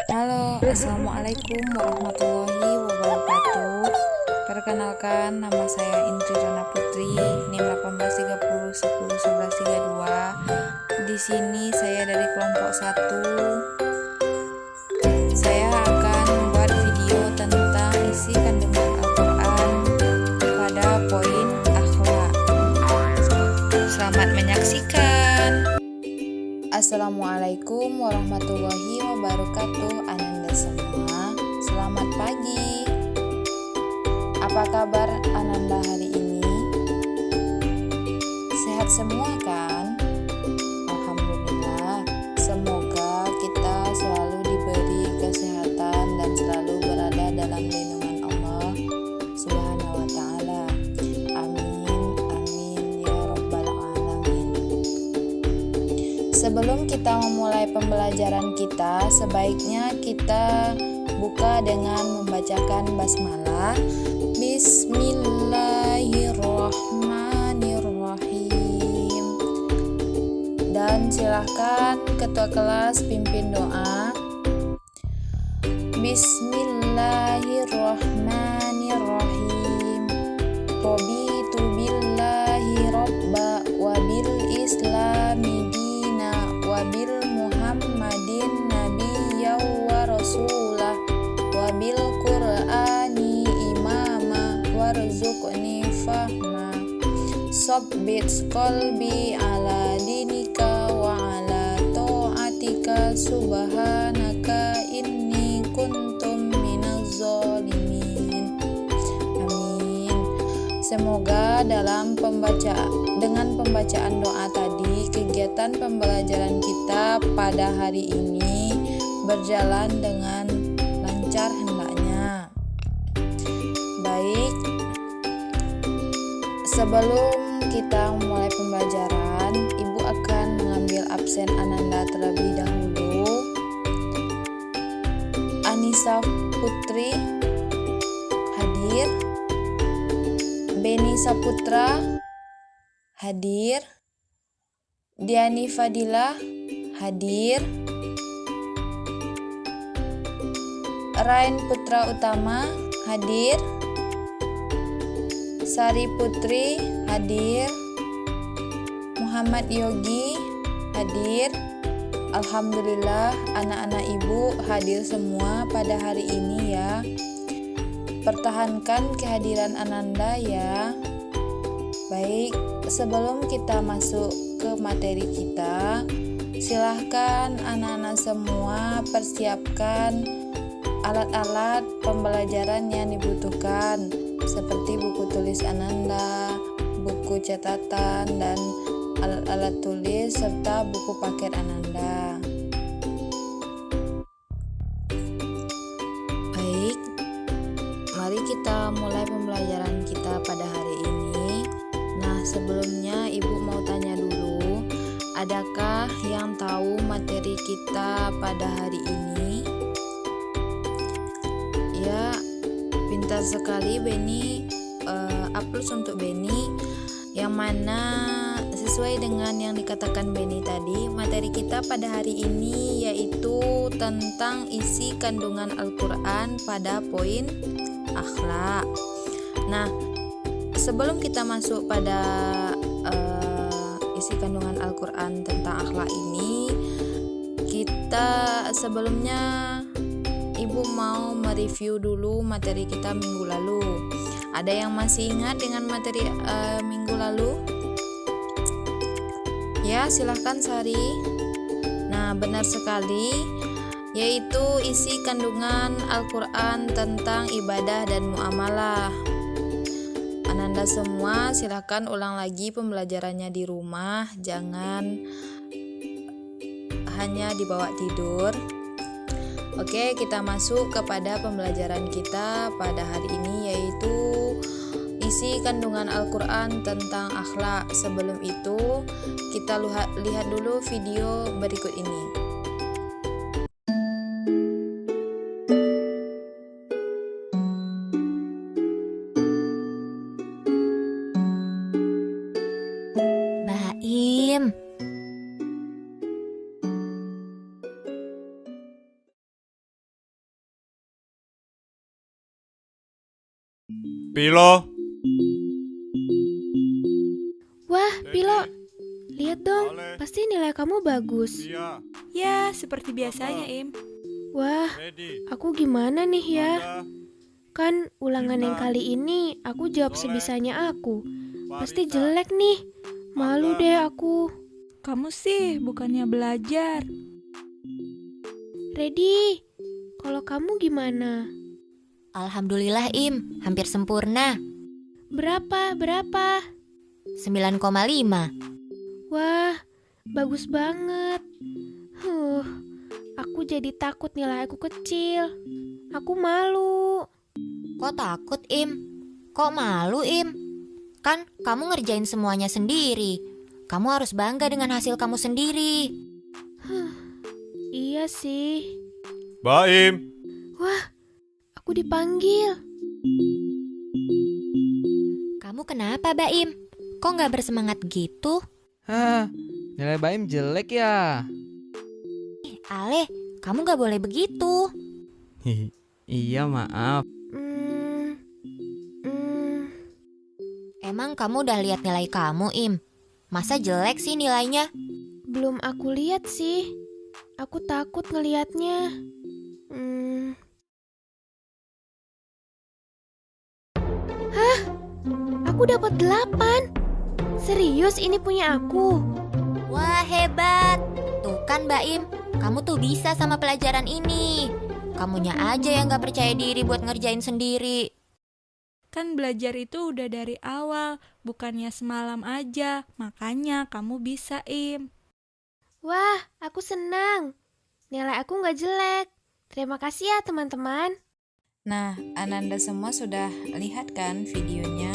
Halo, assalamualaikum warahmatullahi wabarakatuh. Perkenalkan, nama saya Indri Rana Putri, NIM 1830 10 11 32. Di sini saya dari kelompok 1. Saya akan membuat video tentang isi kandungan Al-Quran pada poin akhlak. Selamat menyaksikan. Assalamualaikum warahmatullahi wabarakatuh. Ananda semua, selamat pagi. Apa kabar Ananda hari ini? Sehat semua kan? Alhamdulillah. Semoga kita selalu diberi kesehatan dan selalu berada dalam lindungan Allah Subhanahu wa ta'ala. Amin, amin ya rabbal alamin. Sebelum kita memulai pembelajaran kita, sebaiknya kita buka dengan membacakan basmalah. Bismillahirrahmanirrahim. Dan silahkan ketua kelas pimpin doa. Bismillahirrahmanirrahim. Raditu billahi robba wabil islami wabil Muhammadin nabiyya wa rasulah wabil Qur'ani imama warzuqni fahma sabbit qalbi ala dinika wa ala ta'atika subhanaka inni kuntum minaz zalimin. Amin. Semoga dengan pembacaan doa tadi, kegiatan pembelajaran kita pada hari ini berjalan dengan lancar hendaknya. Baik, sebelum kita memulai pembelajaran, Ibu akan mengambil absen Ananda terlebih dahulu. Anissa Putri hadir. Beni Saputra hadir. Diani Fadilah hadir. Rain Putra Utama hadir. Sari Putri hadir. Muhammad Yogi hadir. Alhamdulillah, anak-anak ibu hadir semua pada hari ini ya. Pertahankan kehadiran Ananda ya. Baik, sebelum kita masuk ke materi kita, silahkan anak-anak semua persiapkan alat-alat pembelajaran yang dibutuhkan, seperti buku tulis Ananda, buku catatan, dan alat-alat tulis serta buku paket Ananda. Baik, mari kita mulai pembelajaran kita pada hari ini. Nah, sebelumnya Ibu mau tanya dulu, adakah yang tahu materi kita pada hari ini? Ya, pintar sekali Beni. Upload untuk Beni, yang mana sesuai dengan yang dikatakan Beni tadi, materi kita pada hari ini yaitu tentang isi kandungan Al-Quran pada poin akhlak. Nah, sebelum kita masuk pada isi kandungan Al-Quran tentang akhlak ini, kita sebelumnya Ibu mau mereview dulu materi kita minggu lalu. Ada yang masih ingat dengan materi minggu lalu? Ya, silahkan Sari. Nah, benar sekali, yaitu isi kandungan Al-Quran tentang ibadah dan muamalah. Ananda semua silahkan ulang lagi pembelajarannya di rumah, jangan hanya dibawa tidur. Oke, kita masuk kepada pembelajaran kita pada hari ini, yaitu isi kandungan Al-Quran tentang akhlak. Sebelum itu, kita lihat dulu video berikut ini. Pilo. Wah, Pilo, Dedi, lihat dong, Ale, pasti nilai kamu bagus. Pia, Ya, seperti biasanya, Im. Wah, Dedi, aku gimana nih ya? Manda, Kan ulangan yang Cinta, kali ini aku jawab Soleh, sebisanya aku. Pasti Farisa, jelek nih. Malu Angga. deh aku. Kamu sih bukannya belajar. Ready? Kalau kamu gimana? Alhamdulillah Im, hampir sempurna. Berapa? Berapa? 9,5. Wah, bagus banget. Aku jadi takut nilai aku kecil. Aku malu. Kok takut Im? Kok malu Im? Kan kamu ngerjain semuanya sendiri. Kamu harus bangga dengan hasil kamu sendiri. Iya sih. Baim. Wah, aku dipanggil. Kamu kenapa Baim? Kok gak bersemangat gitu? Hah, nilai Baim jelek ya? Ale, kamu gak boleh begitu. Iya maaf. Emang kamu udah lihat nilai kamu Im? Masa jelek sih nilainya? Belum aku lihat sih. Aku takut ngelihatnya. Hah? Aku dapat 8. Serius ini punya aku? Wah hebat. Tuh kan Baim, kamu tuh bisa sama pelajaran ini. Kamunya aja yang gak percaya diri buat ngerjain sendiri. Kan belajar itu udah dari awal, bukannya semalam aja. Makanya kamu bisa, Im. Wah, aku senang. Nilai aku nggak jelek. Terima kasih ya teman-teman. Nah, Ananda semua sudah lihat kan videonya?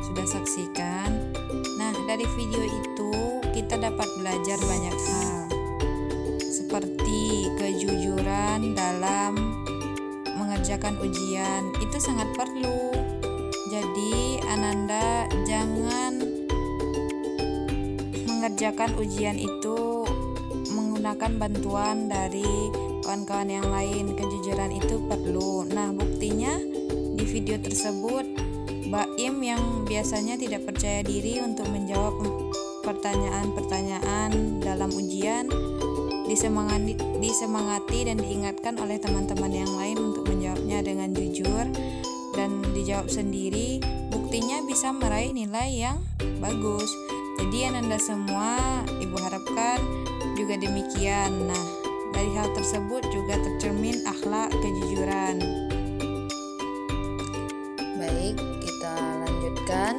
Sudah saksikan? Nah, dari video itu kita dapat belajar banyak hal. Seperti kejujuran dalam mengerjakan ujian, itu sangat perlu. Jadi, Ananda jangan mengerjakan ujian itu menggunakan bantuan dari kawan-kawan yang lain. Kejujuran itu perlu. Nah, buktinya di video tersebut Baim yang biasanya tidak percaya diri untuk menjawab pertanyaan-pertanyaan dalam ujian disemangati dan diingatkan oleh teman-teman yang lain untuk menjawabnya dengan jujur dan dijawab sendiri. Buktinya bisa meraih nilai yang bagus. Jadi Ananda semua, Ibu harapkan juga demikian. Nah, dari hal tersebut juga tercermin akhlak kejujuran. Baik, kita lanjutkan.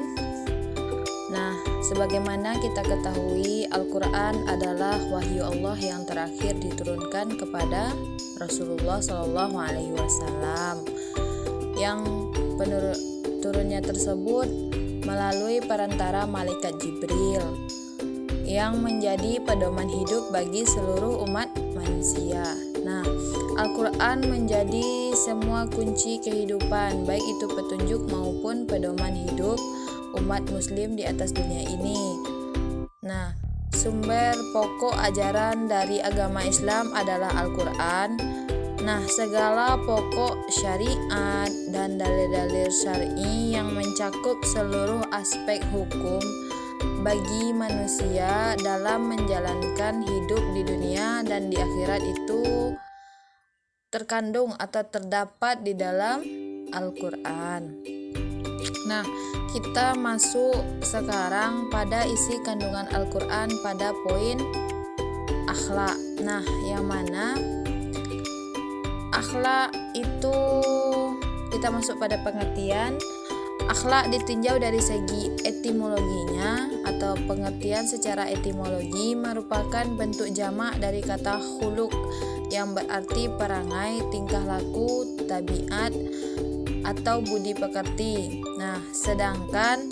Nah, sebagaimana kita ketahui, Al-Quran adalah wahyu Allah yang terakhir diturunkan kepada Rasulullah SAW, yang turunnya tersebut melalui perantara malaikat Jibril yang menjadi pedoman hidup bagi seluruh umat manusia. Nah, Al-Quran menjadi semua kunci kehidupan, baik itu petunjuk maupun pedoman hidup umat muslim di atas dunia ini. Nah, sumber pokok ajaran dari agama Islam adalah Al-Quran. Nah, segala pokok syariat dan dalil-dalil syar'i yang mencakup seluruh aspek hukum bagi manusia dalam menjalankan hidup di dunia dan di akhirat itu terkandung atau terdapat di dalam Al-Quran. Nah, kita masuk sekarang pada isi kandungan Al-Quran pada poin akhlak. Nah, yang mana akhlak itu kita masuk pada pengertian. Akhlak ditinjau dari segi etimologinya atau pengertian secara etimologi merupakan bentuk jamak dari kata khuluq yang berarti perangai, tingkah laku, tabiat atau budi pekerti. Nah, sedangkan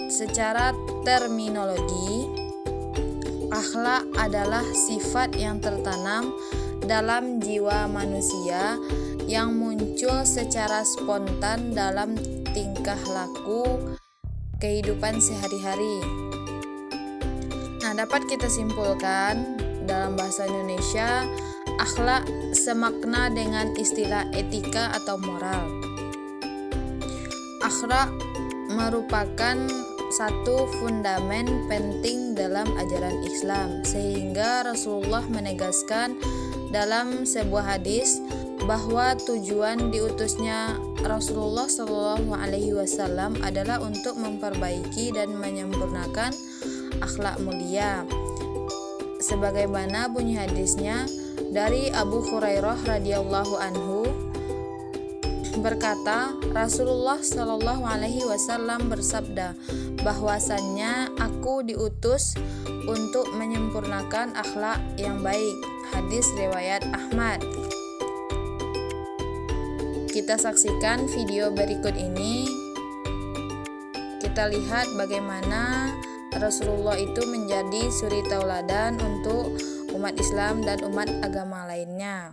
secara terminologi akhlak adalah sifat yang tertanam dalam jiwa manusia yang muncul secara spontan dalam tingkah laku kehidupan sehari-hari. Nah, dapat kita simpulkan dalam bahasa Indonesia, akhlak semakna dengan istilah etika atau moral. Akhlak merupakan satu fundamen penting dalam ajaran Islam, sehingga Rasulullah menegaskan dalam sebuah hadis bahwa tujuan diutusnya Rasulullah Shallallahu Alaihi Wasallam adalah untuk memperbaiki dan menyempurnakan akhlak mulia. Sebagaimana bunyi hadisnya dari Abu Hurairah radhiyallahu anhu berkata, Rasulullah Shallallahu Alaihi Wasallam bersabda bahwasannya aku diutus untuk menyempurnakan akhlak yang baik. Hadis riwayat Ahmad. Kita saksikan video berikut ini. Kita lihat bagaimana Rasulullah itu menjadi suri tauladan untuk umat Islam dan umat agama lainnya.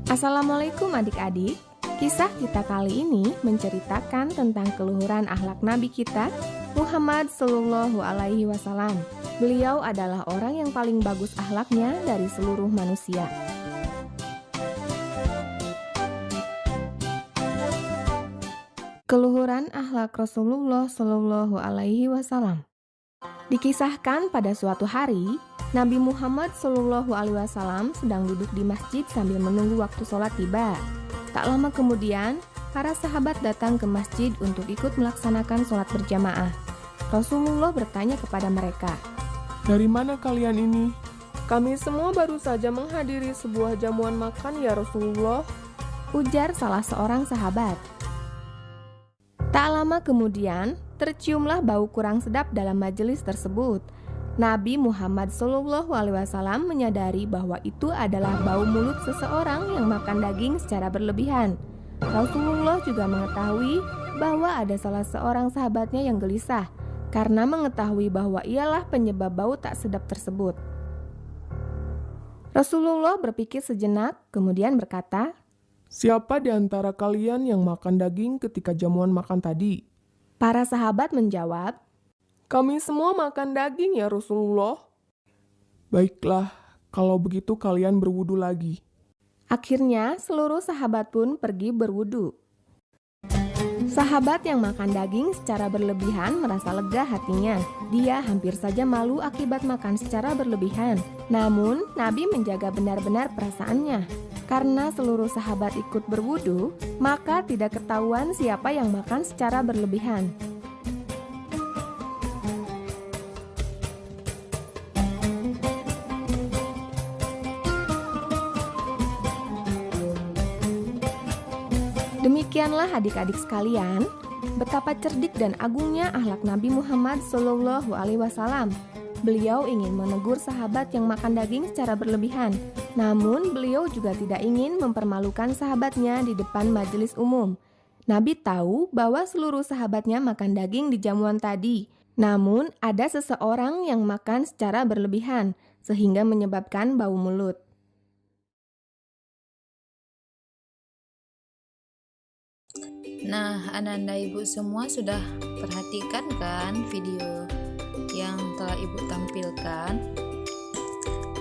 Assalamualaikum adik-adik. Kisah kita kali ini menceritakan tentang keluhuran akhlak Nabi kita, Muhammad Sallallahu Alaihi Wasallam. Beliau adalah orang yang paling bagus akhlaknya dari seluruh manusia. Keluhuran akhlak Rasulullah Sallallahu Alaihi Wasallam. Dikisahkan pada suatu hari, Nabi Muhammad Sallallahu Alaihi Wasallam sedang duduk di masjid sambil menunggu waktu sholat tiba. Tak lama kemudian, para sahabat datang ke masjid untuk ikut melaksanakan sholat berjamaah. Rasulullah bertanya kepada mereka, "Dari mana kalian ini?" "Kami semua baru saja menghadiri sebuah jamuan makan ya Rasulullah," ujar salah seorang sahabat. Tak lama kemudian, terciumlah bau kurang sedap dalam majelis tersebut. Nabi Muhammad SAW menyadari bahwa itu adalah bau mulut seseorang yang makan daging secara berlebihan. Rasulullah juga mengetahui bahwa ada salah seorang sahabatnya yang gelisah karena mengetahui bahwa ialah penyebab bau tak sedap tersebut. Rasulullah berpikir sejenak, kemudian berkata, "Siapa di antara kalian yang makan daging ketika jamuan makan tadi?" Para sahabat menjawab, "Kami semua makan daging ya Rasulullah." "Baiklah, kalau begitu kalian berwudu lagi." Akhirnya seluruh sahabat pun pergi berwudu. Sahabat yang makan daging secara berlebihan merasa lega hatinya. Dia hampir saja malu akibat makan secara berlebihan. Namun, Nabi menjaga benar-benar perasaannya. Karena seluruh sahabat ikut berwudu, maka tidak ketahuan siapa yang makan secara berlebihan. Demikianlah adik-adik sekalian, betapa cerdik dan agungnya akhlak Nabi Muhammad Sallallahu Alaihi Wasallam. Beliau ingin menegur sahabat yang makan daging secara berlebihan, namun beliau juga tidak ingin mempermalukan sahabatnya di depan majelis umum. Nabi tahu bahwa seluruh sahabatnya makan daging di jamuan tadi, namun ada seseorang yang makan secara berlebihan, sehingga menyebabkan bau mulut. Nah, Ananda Ibu semua sudah perhatikan kan video yang telah Ibu tampilkan?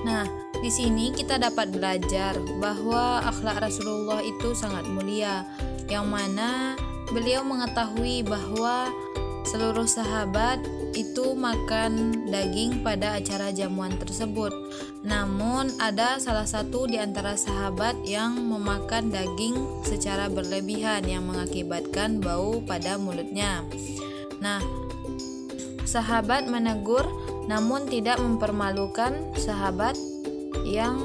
Nah, di sini kita dapat belajar bahwa akhlak Rasulullah itu sangat mulia, yang mana beliau mengetahui bahwa seluruh sahabat itu makan daging pada acara jamuan tersebut. Namun ada salah satu di antara sahabat yang memakan daging secara berlebihan yang mengakibatkan bau pada mulutnya. Nah, sahabat menegur namun tidak mempermalukan sahabat yang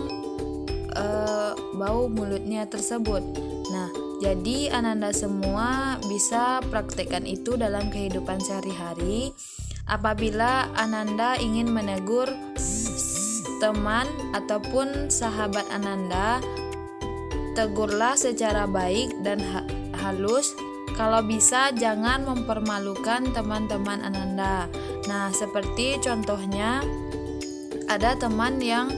bau mulutnya tersebut. Nah, jadi Ananda semua bisa praktekkan itu dalam kehidupan sehari-hari. Apabila Ananda ingin menegur teman ataupun sahabat Ananda, tegurlah secara baik dan halus. Kalau bisa jangan mempermalukan teman-teman Ananda. Nah, seperti contohnya ada teman yang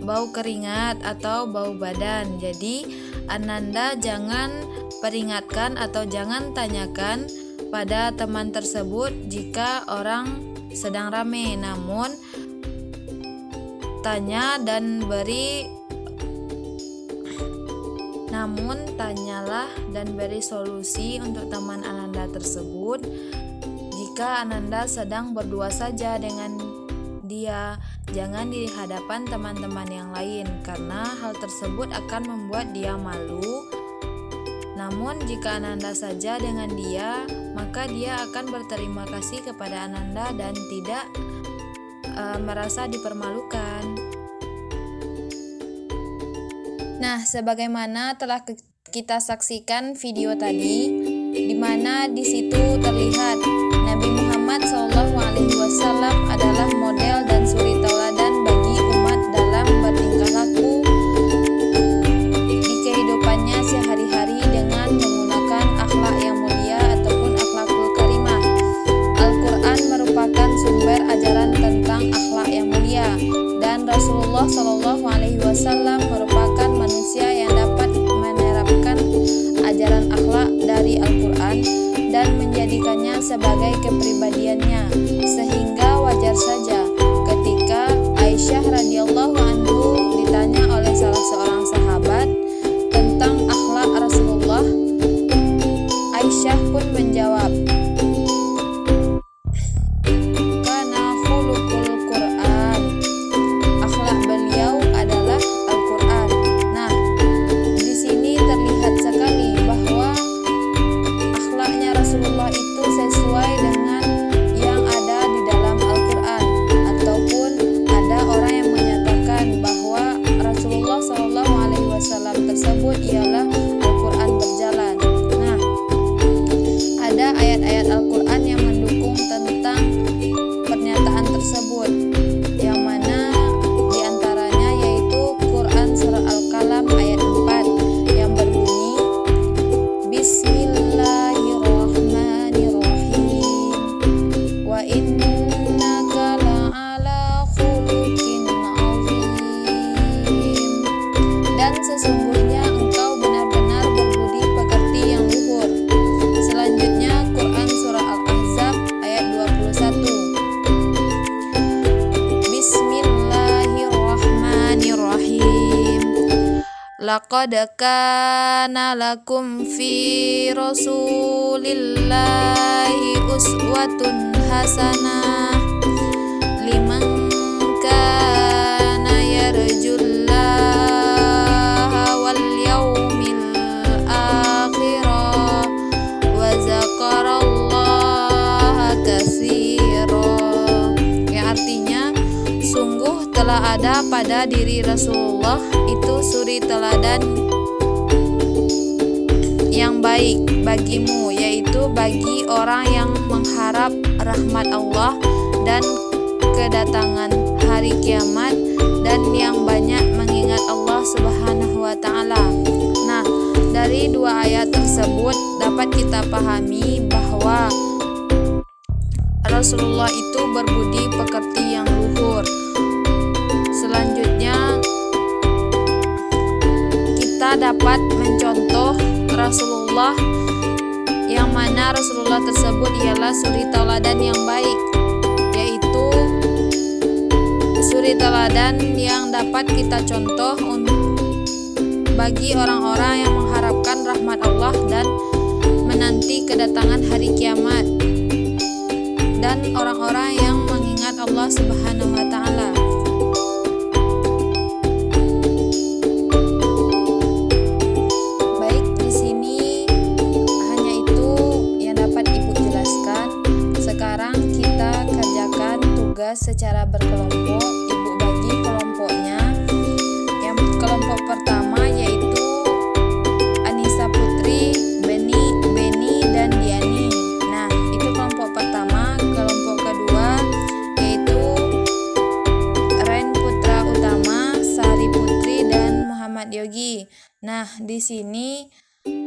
bau keringat atau bau badan. Jadi Ananda jangan peringatkan atau jangan tanyakan pada teman tersebut jika orang sedang rame, namun tanya dan beri Namun tanyalah dan beri solusi untuk teman Ananda tersebut jika Ananda sedang berdua saja dengan dia, jangan di hadapan teman-teman yang lain karena hal tersebut akan membuat dia malu. Namun jika Ananda saja dengan dia, maka dia akan berterima kasih kepada Ananda dan tidak merasa dipermalukan. Nah, sebagaimana telah kita saksikan video tadi, di mana di situ terlihat Nabi Muhammad SAW adalah model dan suri tauladan bagi umat dalam bertingkah laku di kehidupannya sehari-hari dengan menggunakan akhlak yang mulia ataupun akhlakul karimah. Al-Quran merupakan sumber ajaran tentang akhlak yang mulia, dan Rasulullah SAW merupakan manusia yang dapat menerapkan ajaran akhlak dari Al-Quran dan menjadikannya sebagai kepribadiannya, sehingga wajar saja ketika Aisyah radhiyallahu anhu ditanya oleh salah seorang sahabat tentang akhlak Rasulullah, Aisyah pun menjawab, "Kana khuluqul Quran." Akhlak beliau adalah Al-Quran. Nah, di sini terlihat sekali bahwa akhlaknya Rasulullah itu sesuai dengan yang ada di dalam Al-Quran, ataupun ada orang yang menyatakan bahwa Rasulullah SAW tersebut ialah Al-Quran berjalan. Nah, ada ayat-ayat Al-Quran yang mendukung tentang pernyataan tersebut, yang mana diantaranya yaitu Quran surah Al-Qalam ayat 4 yang berbunyi, Bismillahirrahmanirrahim, wa innaka la'ala khuluqin azim, dan sesungguhnya engkau benar-benar berbudi pekerti yang luhur. Selanjutnya Quran surah Al-Ahzab ayat 21, Bismillahirrahmanirrahim, laqad kana lakum fi rasulillahi uswatun hasanah liman kana yarjullaha wal yaumil akhirah wa zakarallaha katsira, yang artinya sungguh telah ada pada diri Rasulullah itu suri teladan yang baik bagimu, yaitu bagi orang yang mengharap rahmat Allah dan kedatangan hari kiamat, dan yang banyak mengingat Allah Subhanahu wa Ta'ala. Nah, dari dua ayat tersebut dapat kita pahami bahwa Rasulullah itu berbudi pekerti yang luhur. Selanjutnya kita dapat mencontoh Rasulullah, yang mana Rasulullah tersebut ialah suri tauladan yang baik, yaitu suri tauladan yang dapat kita contoh bagi orang-orang yang mengharapkan rahmat Allah dan menanti kedatangan hari kiamat, dan orang-orang yang mengingat Allah Subhanahu wa Ta'ala. Baik, di sini hanya itu yang dapat Ibu jelaskan. Sekarang kita kerjakan tugas secara berkelompok. Ibu bagi kelompoknya. Yang kelompok pertama yaitu Anissa Putri, Beni dan Diani. Nah, itu kelompok pertama. Kelompok kedua yaitu Ren Putra Utama, Sari Putri dan Muhammad Yogi. Nah, di sini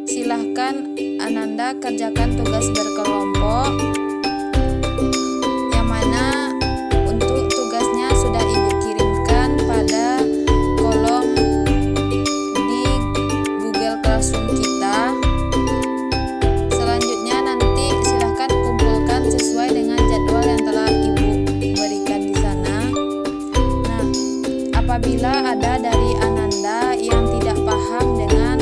silahkan Ananda kerjakan tugas berkelompok, yang mana untuk tugasnya sudah Ibu kirimkan pada kolom di Google Classroom kita. Selanjutnya nanti silahkan kumpulkan sesuai dengan jadwal yang telah Ibu berikan di sana. Nah, apabila ada dari Ananda yang tidak paham dengan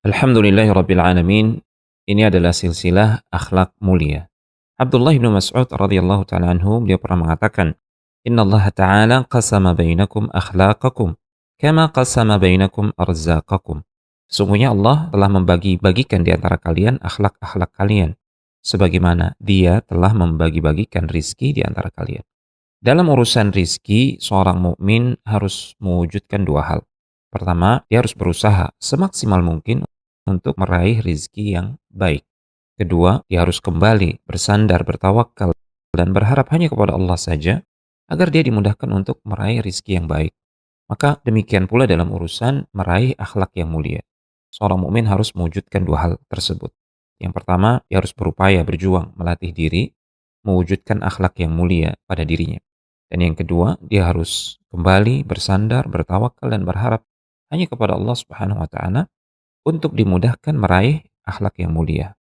Alhamdulillahirrabbilalamin. Ini adalah silsilah akhlak mulia. Abdullah bin Mas'ud radhiyallahu ta'ala anhu, beliau pernah mengatakan, Inna Allah ta'ala qasama bainakum akhlaqakum, kama qasama bainakum arzaqakum. Sungguhnya Allah telah membagi-bagikan di antara kalian akhlak-akhlak kalian, sebagaimana Dia telah membagi-bagikan rizki di antara kalian. Dalam urusan rizki, seorang mukmin harus mewujudkan dua hal. Pertama, dia harus berusaha semaksimal mungkin untuk meraih rizki yang baik. Kedua, dia harus kembali bersandar, bertawakal, dan berharap hanya kepada Allah saja, agar dia dimudahkan untuk meraih rizki yang baik. Maka demikian pula dalam urusan meraih akhlak yang mulia. Seorang mukmin harus mewujudkan dua hal tersebut. Yang pertama, dia harus berupaya, berjuang, melatih diri, mewujudkan akhlak yang mulia pada dirinya. Dan yang kedua, dia harus kembali bersandar, bertawakal, dan berharap hanya kepada Allah Subhanahu wa Ta'ala untuk dimudahkan meraih akhlak yang mulia.